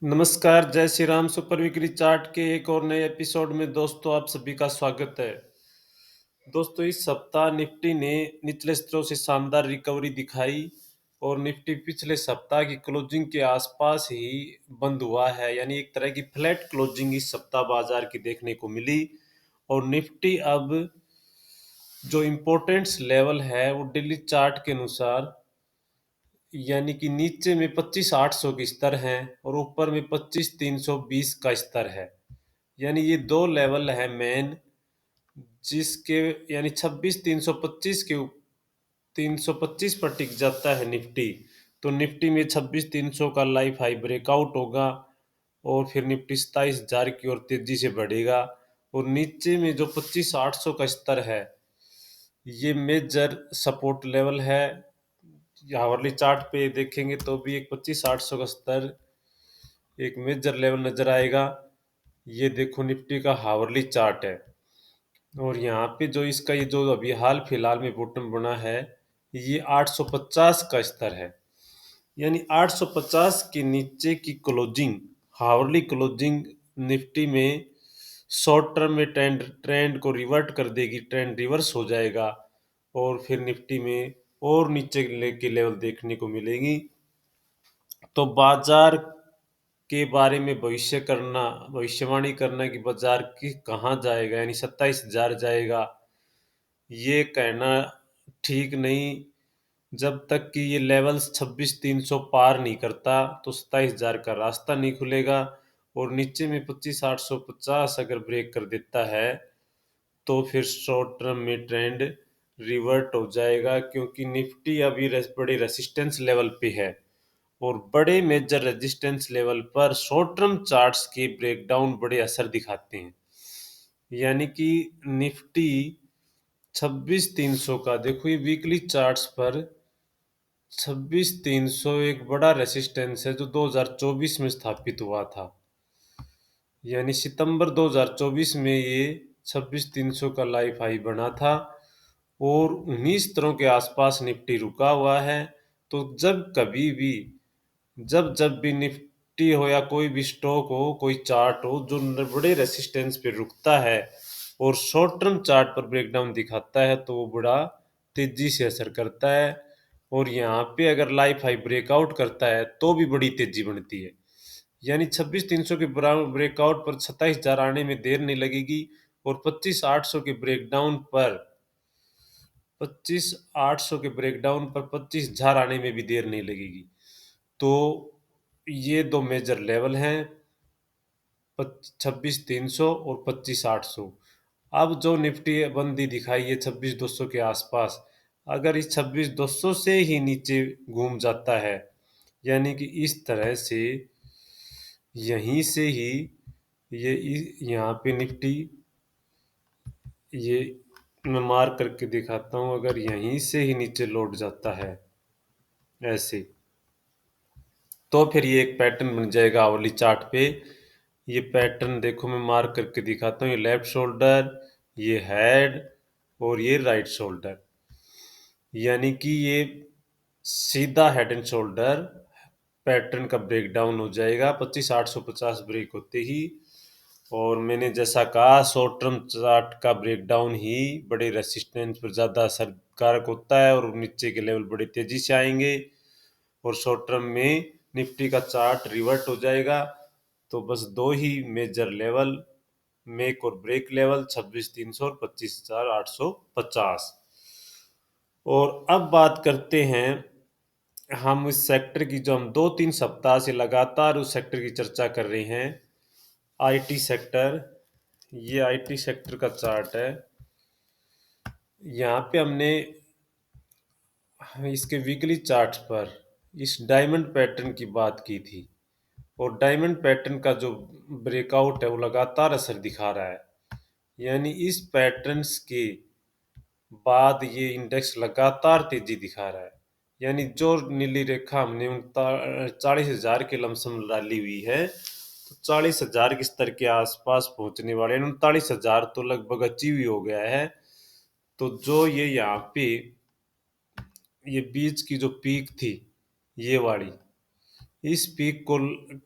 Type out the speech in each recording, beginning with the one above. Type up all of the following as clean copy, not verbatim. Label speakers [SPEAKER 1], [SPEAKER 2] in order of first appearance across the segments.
[SPEAKER 1] नमस्कार, जय Shri Ram. Super weekly chart के एक और नए एपिसोड में दोस्तों आप सभी का स्वागत है। दोस्तों इस सप्ताह निफ्टी ने निचले स्तरों से शानदार रिकवरी दिखाई और निफ्टी पिछले सप्ताह की क्लोजिंग के आसपास ही बंद हुआ है, यानी एक तरह की फ्लैट क्लोजिंग इस सप्ताह बाजार की देखने को मिली। और निफ्टी अब जो इम्पोर्टेंट्स लेवल है वो डेली चार्ट के अनुसार, यानी कि नीचे में 25,800 के स्तर हैं और ऊपर में 25,320 का स्तर है। यानी ये दो लेवल है मेन, जिसके यानी 26,325 के 325 पर टिक जाता है निफ्टी, तो निफ्टी में 26,300 का लाइफ हाई ब्रेकआउट होगा और फिर निफ्टी 27,000 की ओर तेजी से बढ़ेगा। और नीचे में जो 25,800 का स्तर है ये मेजर सपोर्ट लेवल है। हावरली चार्ट पे देखेंगे तो भी एक 25,800 का स्तर एक मेजर लेवल नजर आएगा। ये देखो निफ्टी का हावरली चार्ट है और यहाँ पे जो इसका ये जो अभी हाल फिलहाल में बॉटम बना है ये 850 का स्तर है। यानी 850 के नीचे की क्लोजिंग, हावरली क्लोजिंग निफ्टी में शॉर्ट टर्म में ट्रेंड को रिवर्ट कर देगी, ट्रेंड रिवर्स हो जाएगा और फिर निफ्टी में और नीचे के लेवल देखने को मिलेगी। तो बाजार के बारे में भविष्यवाणी करना कि बाजार की कहाँ जाएगा, यानी 27,000 जाएगा, ये कहना ठीक नहीं। जब तक कि ये लेवल्स 26,300 पार नहीं करता तो 27,000 का रास्ता नहीं खुलेगा। और नीचे में 25,850 अगर ब्रेक कर देता है तो फिर शॉर्ट टर्म में ट्रेंड रिवर्ट हो जाएगा, क्योंकि निफ्टी अभी बड़े रेसिस्टेंस लेवल पे है और बड़े मेजर रेजिस्टेंस लेवल पर शॉर्ट टर्म चार्ट्स के ब्रेकडाउन बड़े असर दिखाते हैं। यानी कि निफ्टी 26,300 का देखो, ये वीकली चार्ट्स पर 26,300 एक बड़ा रेसिस्टेंस है जो 2024 में स्थापित हुआ था। यानी सितंबर 2024 में ये 26,300 का लाइफ हाई बना था और उन्हीं स्तरों के आसपास निफ्टी रुका हुआ है। तो जब कभी भी जब जब भी निफ्टी हो या कोई भी स्टॉक हो, कोई चार्ट हो जो बड़े रेसिस्टेंस पे रुकता है और शॉर्ट टर्म चार्ट पर ब्रेकडाउन दिखाता है तो वो बड़ा तेजी से असर करता है। और यहाँ पे अगर लाइफ हाई ब्रेकआउट करता है तो भी बड़ी तेजी बनती है। यानी 26,300 के ब्रेकआउट पर 27,000 आने में देर नहीं लगेगी और 25,800 के ब्रेकडाउन पर 25,800 के ब्रेकडाउन पर 25,000 आने में भी देर नहीं लगेगी। तो ये दो मेजर लेवल हैं, 26,300 और 25,800। अब जो निफ्टी बंदी दिखाई है 26,200 के आसपास, अगर इस 26,200 से ही नीचे घूम जाता है, यानी कि इस तरह से यहीं से ही ये यहाँ पे निफ्टी, ये मैं मार्क करके दिखाता हूँ, अगर यहीं से ही नीचे लौट जाता है ऐसे, तो फिर ये एक पैटर्न बन जाएगा आवली चार्ट पे। ये पैटर्न देखो मैं मार्क करके दिखाता हूँ, ये लेफ्ट शोल्डर, ये हेड और ये राइट शोल्डर। यानी कि ये सीधा हेड एंड शोल्डर पैटर्न का ब्रेकडाउन हो जाएगा 25,850 ब्रेक होते ही। और मैंने जैसा कहा शॉर्ट टर्म चार्ट का ब्रेकडाउन ही बड़े रेसिस्टेंस पर ज़्यादा असरकारक होता है और नीचे के लेवल बड़ी तेजी से आएंगे और शॉर्ट टर्म में निफ्टी का चार्ट रिवर्ट हो जाएगा। तो बस दो ही मेजर लेवल, मेक और ब्रेक लेवल 26,300 और 25,850। और अब बात करते हैं हम इस सेक्टर की, जो हम 2-3 सप्ताह से लगातार उस सेक्टर की चर्चा कर रहे हैं, आईटी सेक्टर। ये आईटी सेक्टर का चार्ट है। यहाँ पे हमने इसके वीकली चार्ट पर इस डायमंड पैटर्न की बात की थी और डायमंड पैटर्न का जो ब्रेकआउट है वो लगातार असर दिखा रहा है। यानी इस पैटर्न्स के बाद ये इंडेक्स लगातार तेजी दिखा रहा है। यानी जो नीली रेखा हमने 40,000 के लमसम डाली हुई है, तो 40,000 के स्तर के आसपास पहुंचने वाले 39,000 तो लगभग अचीव ही हो गया है। तो जो ये यहाँ पे ये बीच की जो पीक थी, ये वाली, इस पीक को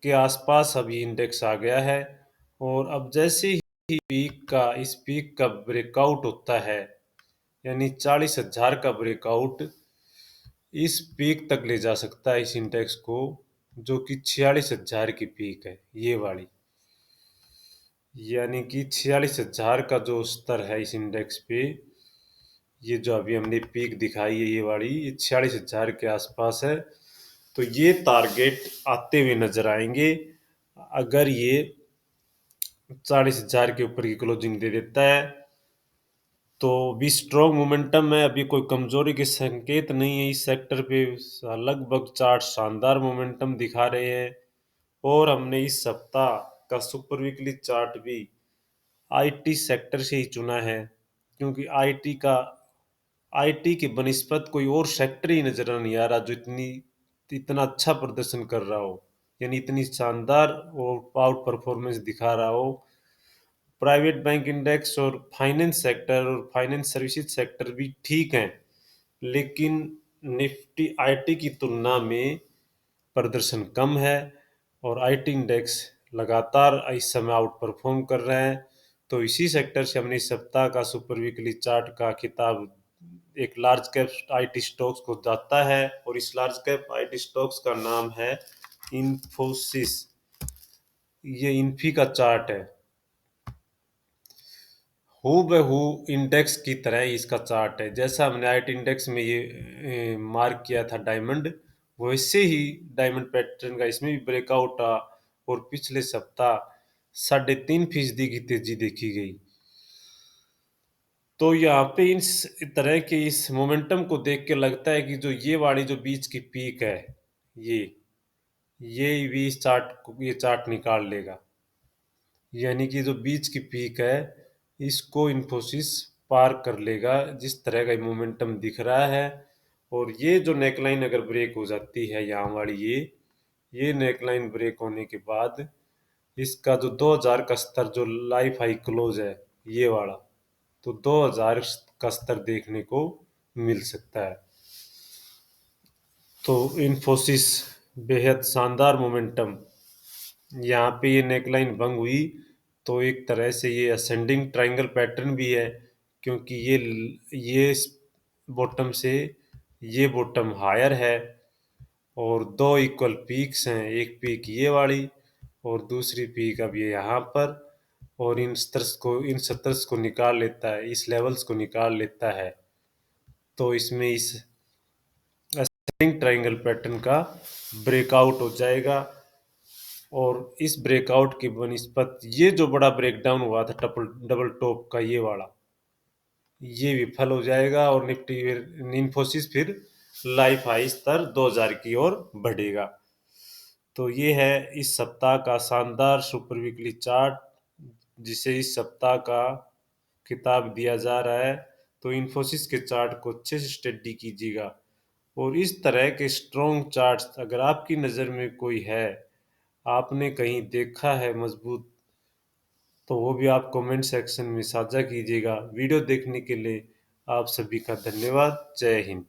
[SPEAKER 1] के आसपास अभी इंडेक्स आ गया है, और अब जैसे ही इस पीक का ब्रेकआउट होता है, यानी 40,000 का ब्रेकआउट इस पीक तक ले जा सकता है इस इंडेक्स को, जो कि 46,000 की पीक है ये वाली। यानी कि 46,000 का जो स्तर है इस इंडेक्स पे, ये जो अभी हमने पीक दिखाई है ये वाली, ये 46,000 के आसपास है। तो ये टारगेट आते हुए नजर आएंगे अगर ये 40,000 के ऊपर की क्लोजिंग दे देता है। तो भी स्ट्रॉन्ग मोमेंटम है, अभी कोई कमजोरी के संकेत नहीं है इस सेक्टर पे। लगभग चार्ट शानदार मोमेंटम दिखा रहे हैं, और हमने इस सप्ताह का सुपर वीकली चार्ट भी आईटी सेक्टर से ही चुना है, क्योंकि आईटी की बनिस्पत कोई और सेक्टर ही नजर नहीं आ रहा जो इतना अच्छा प्रदर्शन कर रहा हो, यानी इतनी शानदार और आउट परफॉर्मेंस दिखा रहा हो। प्राइवेट बैंक इंडेक्स और फाइनेंस सेक्टर और फाइनेंस सर्विसेज सेक्टर भी ठीक हैं, लेकिन निफ्टी आईटी की तुलना में प्रदर्शन कम है, और आईटी इंडेक्स लगातार इस समय आउट परफॉर्म कर रहे हैं। तो इसी सेक्टर से हमने इस सप्ताह का सुपर वीकली चार्ट का किताब एक लार्ज कैप आईटी स्टॉक्स को जाता है, और इस लार्ज कैप आईटी स्टॉक्स का नाम है इन्फोसिस। ये इन्फी का चार्ट है, हूबहू इंडेक्स की तरह ही इसका चार्ट है। जैसा हमने आईटी इंडेक्स में ये मार्क किया था डायमंड, वैसे ही डायमंड पैटर्न का इसमें भी ब्रेकआउट आ, और पिछले सप्ताह 3.5% की तेजी देखी गई। तो यहाँ पे इस तरह के इस मोमेंटम को देख के लगता है कि जो ये वाली जो बीच की पीक है, ये ये भी इस ये चार्ट निकाल लेगा। यानी कि जो बीच की पीक है, इसको इन्फोसिस पार कर लेगा, जिस तरह का मोमेंटम दिख रहा है। और ये जो नेकलाइन अगर ब्रेक हो जाती है यहाँ वाली, ये नेकलाइन ब्रेक होने के बाद इसका जो 2000 का स्तर जो लाइफ हाई क्लोज है ये वाला, तो 2000 का स्तर देखने को मिल सकता है। तो इन्फोसिस बेहद शानदार मोमेंटम, यहाँ पे ये नेकलाइन भंग हुई तो एक तरह से ये असेंडिंग ट्रायंगल पैटर्न भी है, क्योंकि ये बॉटम से ये बॉटम हायर है, और दो इक्वल पीक्स हैं, एक पीक ये वाली और दूसरी पीक अब ये यहाँ पर, और इन सत्तर्स को निकाल लेता है, इस लेवल्स को निकाल लेता है। तो इसमें इस असेंडिंग ट्रायंगल पैटर्न का ब्रेकआउट हो जाएगा, और इस ब्रेकआउट की बनिस्पत ये जो बड़ा ब्रेकडाउन हुआ था डबल डबल टॉप का ये वाला, ये विफल हो जाएगा, और निफ्टी फिर इन्फोसिस फिर लाइफ हाई स्तर 2000 की ओर बढ़ेगा। तो ये है इस सप्ताह का शानदार सुपर वीकली चार्ट, जिसे इस सप्ताह का किताब दिया जा रहा है। तो इन्फोसिस के चार्ट को अच्छे से स्टडी कीजिएगा, और इस तरह के स्ट्रॉन्ग चार्ट्स अगर आपकी नज़र में कोई है, आपने कहीं देखा है मजबूत, तो वो भी आप कमेंट सेक्शन में साझा कीजिएगा। वीडियो देखने के लिए आप सभी का धन्यवाद। जय हिंद।